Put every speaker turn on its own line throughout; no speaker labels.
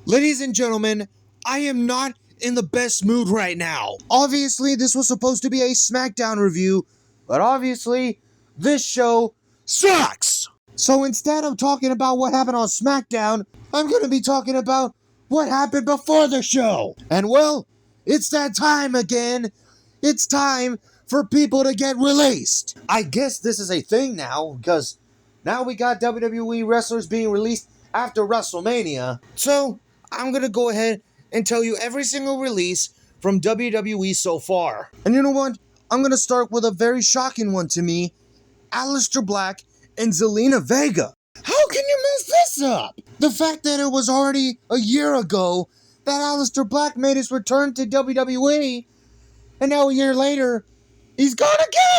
Ladies and gentlemen, I am not in the best mood right now. Obviously, this was supposed to be a SmackDown review, but obviously, this show sucks. So instead of talking about what happened on SmackDown, I'm going to be talking about what happened before the show. And well, it's that time again. It's time for people to get released. I guess this is a thing now, because now we got WWE wrestlers being released after WrestleMania. So, I'm going to go ahead and tell you every single release from WWE so far. And you know what? I'm going to start with a very shocking one to me. Alistair Black and Zelina Vega. How can you mess this up? The fact that it was already a year ago that Alistair Black made his return to WWE, and now a year later, he's gone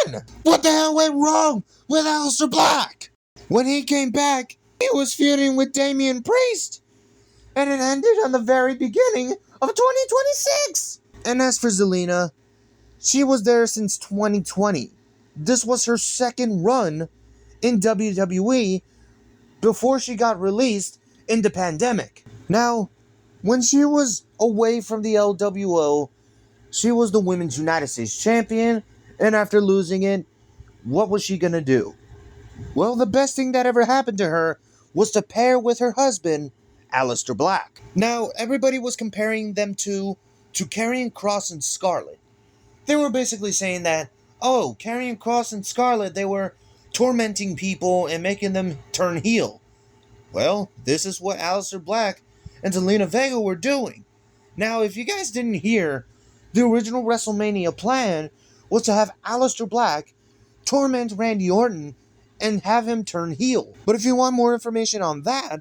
again! What the hell went wrong with Alistair Black? When he came back, he was feuding with Damian Priest, and it ended on the very beginning of 2026. And as for Zelina, she was there since 2020. This was her second run in WWE before she got released in the pandemic. Now, when she was away from the LWO, she was the Women's United States Champion, and after losing it, what was she gonna do? Well, the best thing that ever happened to her was to pair with her husband, Alistair Black. Now, everybody was comparing them to Karrion Kross and Scarlett. They were basically saying that, oh, Karrion Kross and Scarlett, they were tormenting people and making them turn heel. Well, this is what Alistair Black and Zelina Vega were doing. Now, if you guys didn't hear, the original WrestleMania plan was to have Alistair Black torment Randy Orton and have him turn heel. But if you want more information on that,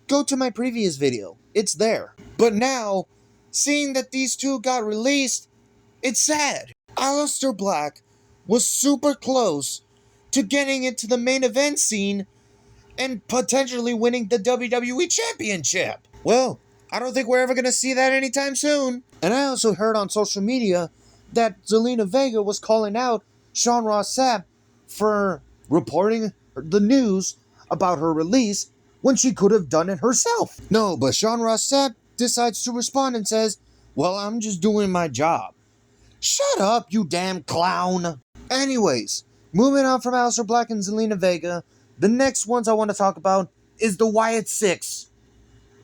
go to my previous video. It's there. But now, seeing that these two got released, it's sad. Alistair Black was super close to getting into the main event scene and potentially winning the WWE Championship. Well, I don't think we're ever going to see that anytime soon. And I also heard on social media that Zelina Vega was calling out Sean Ross Sapp for reporting the news about her release when she could have done it herself. No, but Sean Ross Sapp decides to respond and says, well, I'm just doing my job. Shut up, you damn clown. Anyways, moving on from Alistair Black and Zelina Vega, the next ones I want to talk about is the Wyatt Six.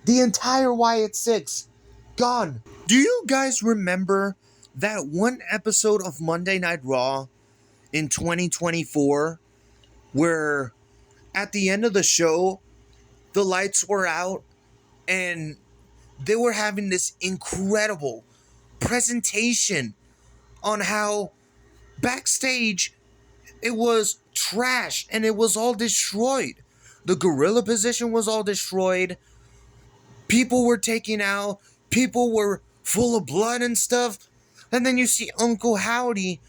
The entire Wyatt Six. Gone. Do you guys remember that one episode of Monday Night Raw in 2024 where at the end of the show, the lights were out and they were having this incredible presentation on how backstage it was trash and it was all destroyed. The gorilla position was all destroyed. People were taken out. People were full of blood and stuff. And then you see Uncle Howdy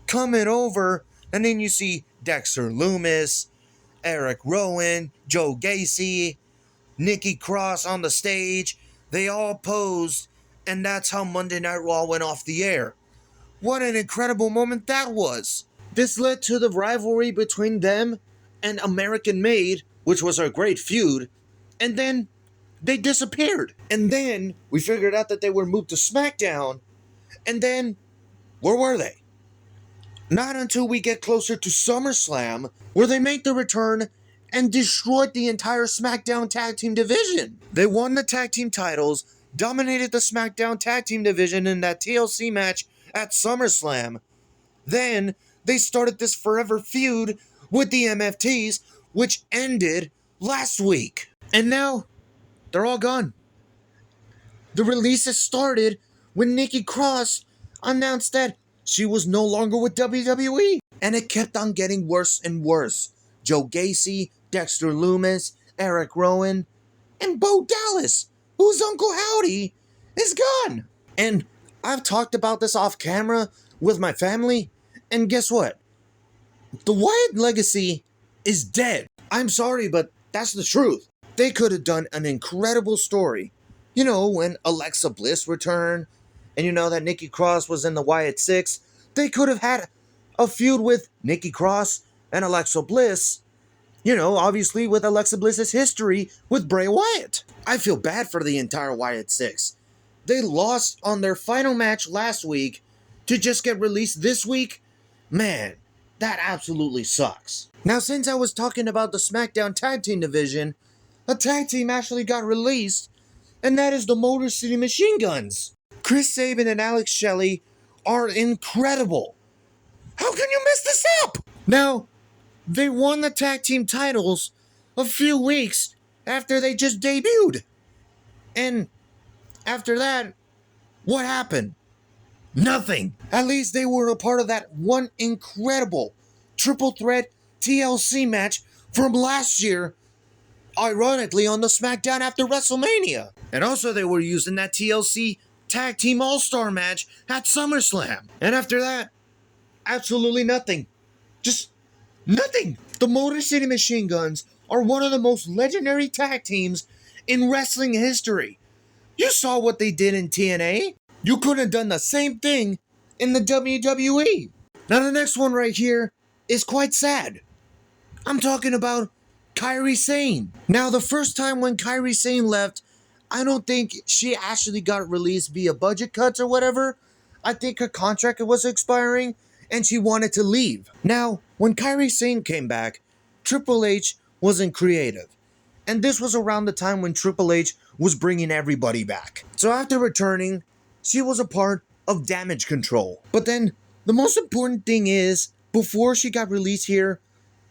coming over. And then you see Dexter Lumis, Eric Rowan, Joe Gacy, Nikki Cross on the stage. They all posed. And that's how Monday Night Raw went off the air. What an incredible moment that was. This led to the rivalry between them and American Made, which was a great feud. And then they disappeared. And then we figured out that they were moved to SmackDown. And then, where were they? Not until we get closer to SummerSlam, where they made the return and destroyed the entire SmackDown Tag Team division. They won the tag team titles, dominated the SmackDown Tag Team division in that TLC match at SummerSlam. Then, they started this forever feud with the MFTs, which ended last week. And now, they're all gone. The releases started when Nikki Cross announced that she was no longer with WWE. And it kept on getting worse and worse. Joe Gacy, Dexter Lumis, Eric Rowan, and Bo Dallas, whose Uncle Howdy is gone. And I've talked about this off camera with my family, and guess what? The Wyatt legacy is dead. I'm sorry, but that's the truth. They could have done an incredible story. You know, when Alexa Bliss returned, and you know that Nikki Cross was in the Wyatt Six, they could have had a feud with Nikki Cross and Alexa Bliss. You know, obviously with Alexa Bliss's history with Bray Wyatt. I feel bad for the entire Wyatt 6. They lost on their final match last week to just get released this week. Man, that absolutely sucks. Now, since I was talking about the SmackDown Tag Team division, a tag team actually got released, and that is the Motor City Machine Guns. Chris Sabin and Alex Shelley are incredible. How can you mess this up? Now, they won the tag team titles a few weeks after they just debuted. And after that, what happened? Nothing. At least they were a part of that one incredible triple threat TLC match from last year, ironically on the SmackDown after WrestleMania. And also they were used in that TLC Tag Team All-Star match at SummerSlam. And after that, absolutely nothing. Just nothing. The Motor City Machine Guns are one of the most legendary tag teams in wrestling history. You saw what they did in TNA. You could have done the same thing in the WWE. Now the next one right here is quite sad. I'm talking about Kairi Sane. Now the first time when Kairi Sane left, I don't think she actually got released via budget cuts or whatever. I think her contract was expiring and she wanted to leave. Now, when Kairi Sane came back, Triple H wasn't creative. And this was around the time when Triple H was bringing everybody back. So after returning, she was a part of Damage Control. But then, the most important thing is, before she got released here,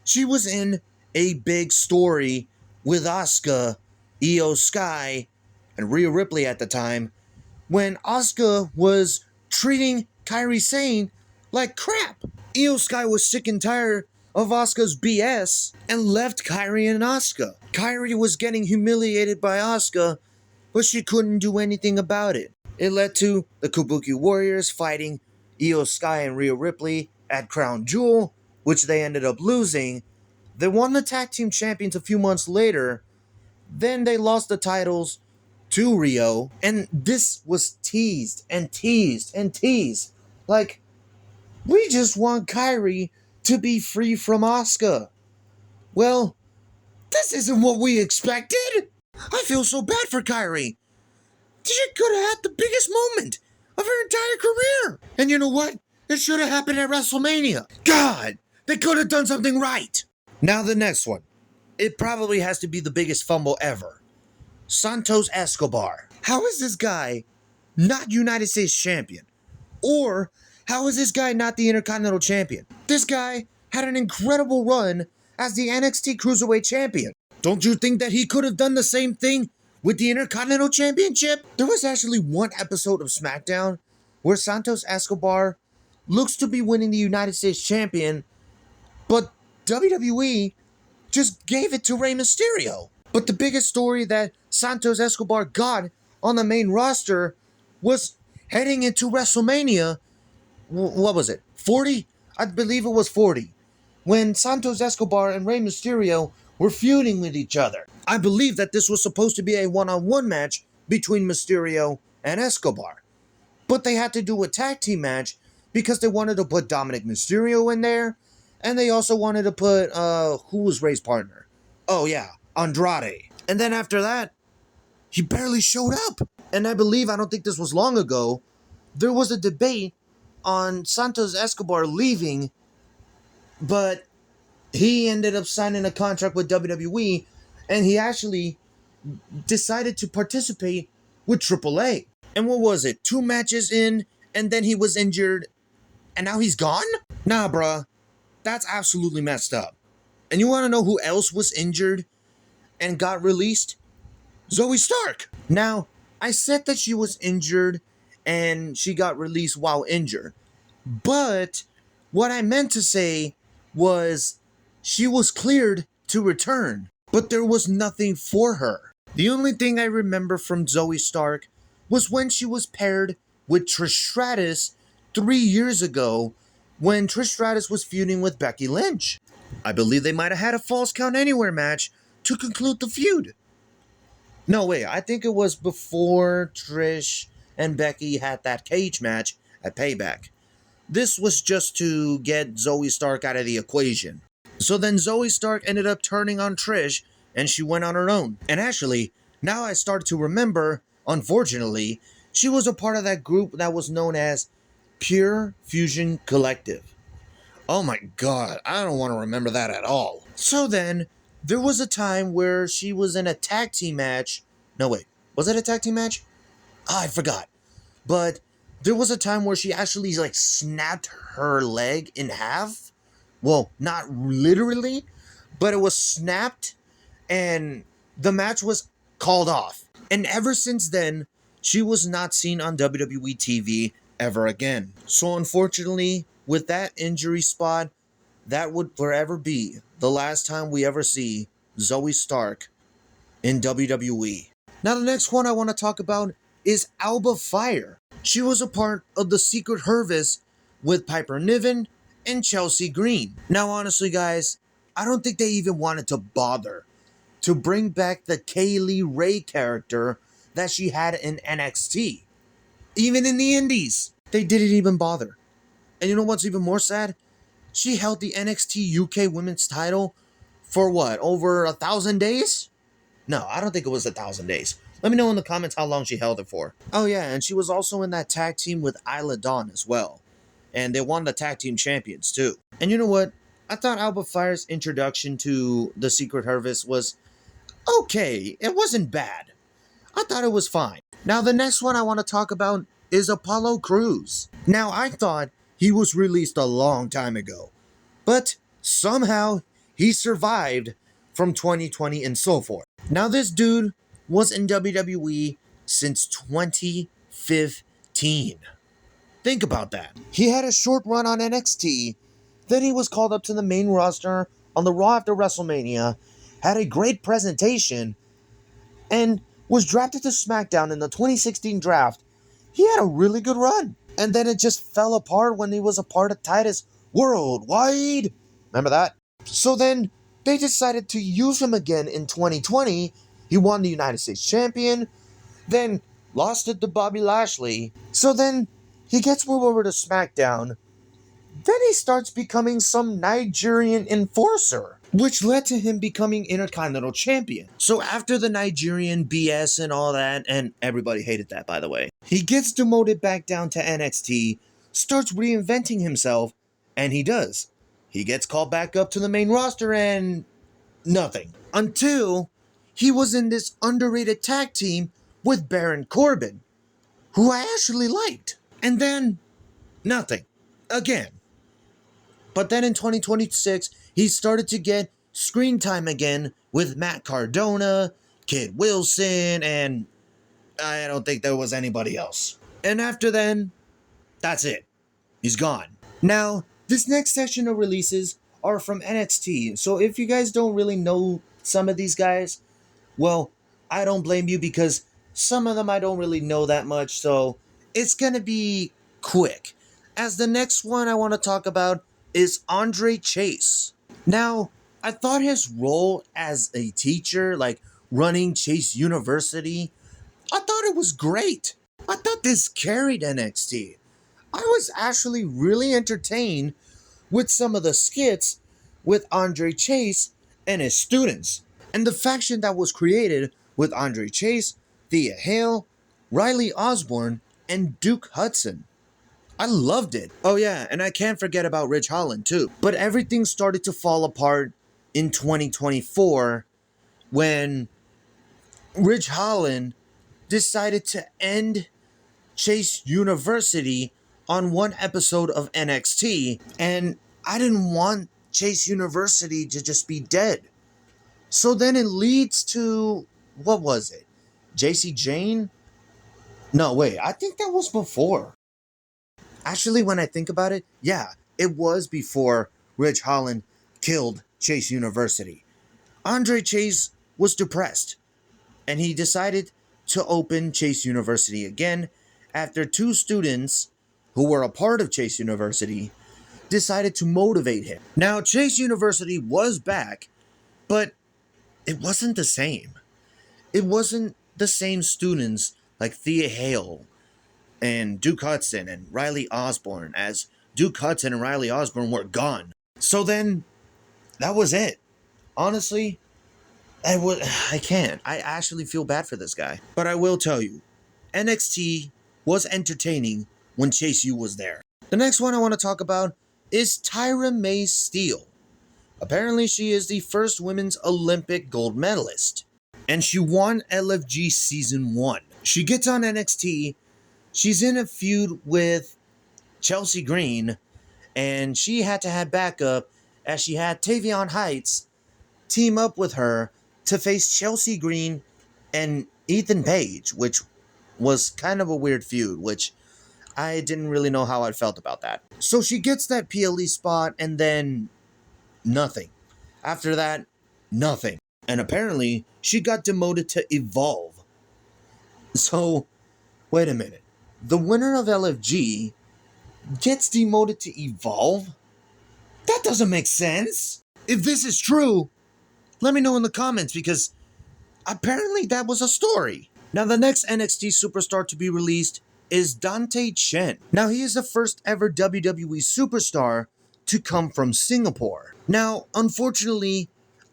she was in a big story with Asuka, Io Sky, and Rhea Ripley at the time, when Asuka was treating Kairi Sane like crap. Io Sky was sick and tired of Asuka's BS and left Kairi and Asuka. Kairi was getting humiliated by Asuka, but she couldn't do anything about it. It led to the Kabuki Warriors fighting Io Sky and Rhea Ripley at Crown Jewel, which they ended up losing. They won the tag team champions a few months later. Then they lost the titles to Rio, and this was teased and teased and teased. Like, we just want Kairi to be free from Asuka. Well, this isn't what we expected. I feel so bad for Kairi. She could have had the biggest moment of her entire career. And you know what? It should have happened at WrestleMania. God, they could have done something right. Now the next one. It probably has to be the biggest fumble ever. Santos Escobar. How is this guy not United States champion? Or how is this guy not the Intercontinental champion? This guy had an incredible run as the NXT Cruiserweight champion. Don't you think that he could have done the same thing with the Intercontinental Championship? There was actually one episode of SmackDown where Santos Escobar looks to be winning the United States champion, but WWE just gave it to Rey Mysterio. But the biggest story that Santos Escobar got on the main roster was heading into WrestleMania. What was it? 40? I believe it was 40. When Santos Escobar and Rey Mysterio were feuding with each other. I believe that this was supposed to be a one-on-one match between Mysterio and Escobar. But they had to do a tag team match because they wanted to put Dominic Mysterio in there. And they also wanted to put, who was Rey's partner? Oh yeah, Andrade. And then after that, he barely showed up. And I don't think this was long ago, there was a debate on Santos Escobar leaving, but he ended up signing a contract with WWE, and he actually decided to participate with AAA. And what was it? 2 matches in, and then he was injured, and now he's gone? Nah, bruh. That's absolutely messed up. And you want to know who else was injured and got released? Zoe Stark. Now, I said that she was injured and she got released while injured. But what I meant to say was she was cleared to return, but there was nothing for her. The only thing I remember from Zoe Stark was when she was paired with Trish Stratus 3 years ago when Trish Stratus was feuding with Becky Lynch. I believe they might have had a Falls Count Anywhere match to conclude the feud. No, wait, I think it was before Trish and Becky had that cage match at Payback. This was just to get Zoe Stark out of the equation. So then Zoe Stark ended up turning on Trish, and she went on her own. And actually, Now I start to remember, unfortunately, she was a part of that group that was known as Pure Fusion Collective. Oh my god, I don't want to remember that at all. So then, there was a time where she was in a tag team match. No, wait, was it a tag team match? I forgot. But there was a time where she actually like snapped her leg in half. Well, not literally, but it was snapped and the match was called off. And ever since then, she was not seen on WWE TV ever again. So unfortunately, with that injury spot, that would forever be the last time we ever see Zoe Stark in WWE. Now the next one I want to talk about is Alba Fire. She was a part of the Secret Service with Piper Niven and Chelsea Green. Now honestly guys, I don't think they even wanted to bother to bring back the Kaylee Ray character that she had in NXT. Even in the indies, they didn't even bother. And you know what's even more sad? She held the NXT UK Women's title for what, over 1,000 days? No, I don't think it was 1,000 days. Let me know in the comments how long she held it for. Oh yeah, and she was also in that tag team with Isla Dawn as well. And they won the tag team champions too. And you know what? I thought Alba Fire's introduction to the Secret Service was okay. It wasn't bad. I thought it was fine. Now the next one I want to talk about is Apollo Crews. Now I thought he was released a long time ago, but somehow he survived from 2020 and so forth. Now this dude was in WWE since 2015. Think about that. He had a short run on NXT, then he was called up to the main roster on the Raw after WrestleMania, had a great presentation, and was drafted to SmackDown in the 2016 draft. He had a really good run. And then it just fell apart when he was a part of Titus Worldwide. Remember that? So then they decided to use him again in 2020. He won the United States Champion, then lost it to Bobby Lashley. So then he gets moved over to SmackDown. Then he starts becoming some Nigerian enforcer, which led to him becoming Intercontinental Champion. So after the Nigerian BS and all that, and everybody hated that by the way, he gets demoted back down to NXT, starts reinventing himself, and he does. He gets called back up to the main roster and nothing. Until he was in this underrated tag team with Baron Corbin, who I actually liked. And then, nothing. Again. But then in 2026, he started to get screen time again with Matt Cardona, Kid Wilson, and I don't think there was anybody else. And after then, that's it. He's gone. Now, this next section of releases are from NXT. So if you guys don't really know some of these guys, well, I don't blame you because some of them I don't really know that much. So it's going to be quick. As the next one I want to talk about is Andre Chase. Now, I thought his role as a teacher, like running Chase University, I thought it was great. I thought this carried NXT. I was actually really entertained with some of the skits with Andre Chase and his students. And the faction that was created with Andre Chase, Thea Hale, Riley Osborne, and Duke Hudson. I loved it. Oh yeah, and I can't forget about Ridge Holland too. But everything started to fall apart in 2024 when Ridge Holland decided to end Chase University on one episode of NXT, and I didn't want Chase University to just be dead. So then it leads to, what was it? JC Jane? No, wait, I think that was before. Actually, when I think about it, yeah, it was before Ridge Holland killed Chase University. Andre Chase was depressed, and he decided to open Chase University again after two students who were a part of Chase University decided to motivate him. Now, Chase University was back, but it wasn't the same. It wasn't the same students like Thea Hale and Duke Hudson and Riley Osborne, as Duke Hudson and Riley Osborne were gone. So then, that was it. Honestly, I can't. I actually feel bad for this guy. But I will tell you, NXT was entertaining when Chase U was there. The next one I want to talk about is Tyra May Steele. Apparently, she is the first women's Olympic gold medalist, and she won LFG Season 1. She gets on NXT, she's in a feud with Chelsea Green, and she had to have backup as she had Tavion Heights team up with her to face Chelsea Green and Ethan Page, which was kind of a weird feud, which I didn't really know how I felt about that. So she gets that PLE spot, and then nothing. After that, nothing. And apparently, she got demoted to Evolve. So, wait a minute. The winner of LFG gets demoted to Evolve? That doesn't make sense. If this is true, let me know in the comments, because apparently that was a story. Now, the next NXT superstar to be released is Dante Chen. Now, he is the first ever WWE superstar to come from Singapore. Now, unfortunately,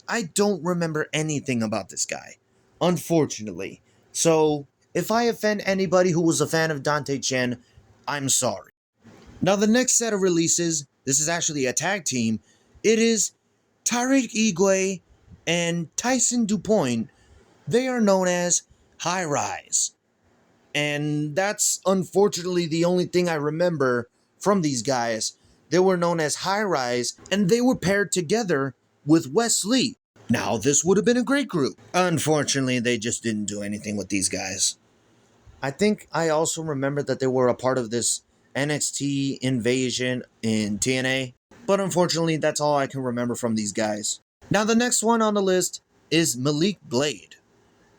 I don't remember anything about this guy. Unfortunately. So, if I offend anybody who was a fan of Dante Chen, I'm sorry. Now, the next set of releases, this is actually a tag team. It is Tyreek Igwe and Tyson DuPoint. They are known as High Rise. And that's unfortunately the only thing I remember from these guys. They were known as High Rise, and they were paired together with Wes Lee. Now, this would have been a great group. Unfortunately, they just didn't do anything with these guys. I think I also remember that they were a part of this NXT invasion in TNA, but unfortunately, that's all I can remember from these guys. Now, the next one on the list is Malik Blade.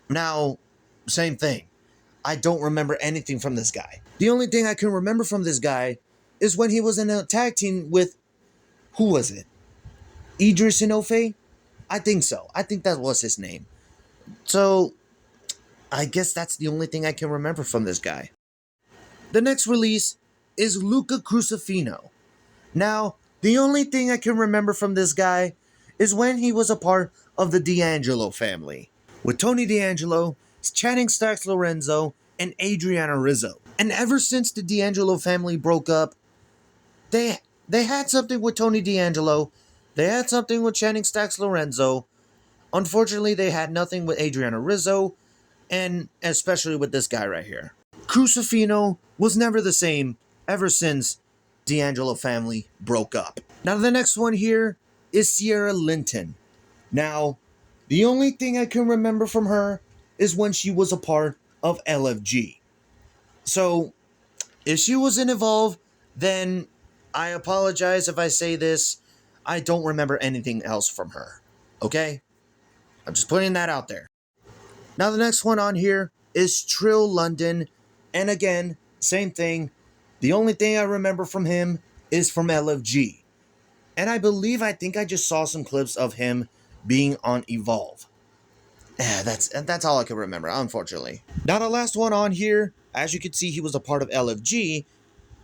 Now, same thing. I don't remember anything from this guy. The only thing I can remember from this guy is when he was in a tag team with, who was it? Idris Inofe? I think so. I think that was his name. So, I guess that's the only thing I can remember from this guy. The next release is Luca Crucifino. Now, the only thing I can remember from this guy is when he was a part of the D'Angelo family, with Tony D'Angelo, Channing Stacks Lorenzo, and Adriana Rizzo. And ever since the D'Angelo family broke up, they had something with Tony D'Angelo, they had something with Channing Stacks Lorenzo. Unfortunately, they had nothing with Adriana Rizzo, and especially with this guy right here. Crucifino was never the same ever since D'Angelo family broke up. Now, the next one here is Sierra Linton. Now, the only thing I can remember from her is when she was a part of LFG. So, if she was in Evolve, then I apologize if I say this. I don't remember anything else from her. Okay? I'm just putting that out there. Now, the next one on here is Trill London. And again, same thing. The only thing I remember from him is from LFG. And I think I just saw some clips of him being on Evolve. That's all I can remember, unfortunately. Now, the last one on here, as you can see, he was a part of LFG,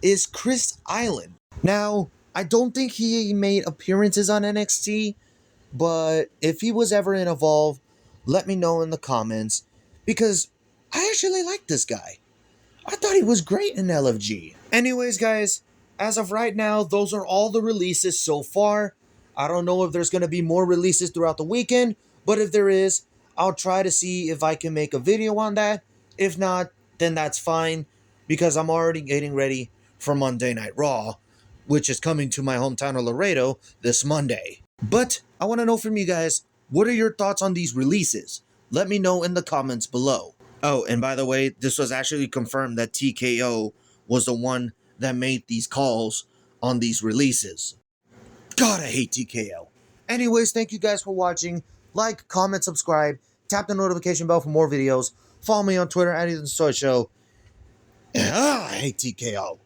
is Chris Island. Now, I don't think he made appearances on NXT, but if he was ever in Evolve, let me know in the comments, because I actually like this guy. I thought he was great in LFG. Anyways, guys, as of right now, those are all the releases so far. I don't know if there's going to be more releases throughout the weekend, but if there is, I'll try to see if I can make a video on that. If not, then that's fine, because I'm already getting ready for Monday Night Raw, which is coming to my hometown of Laredo this Monday. But I want to know from you guys, what are your thoughts on these releases? Let me know in the comments below. Oh, and by the way, this was actually confirmed that TKO was the one that made these calls on these releases. God, I hate TKO. Anyways, thank you guys for watching. Like, comment, subscribe, tap the notification bell for more videos. Follow me on Twitter at EthanSoyShow. I hate TKO.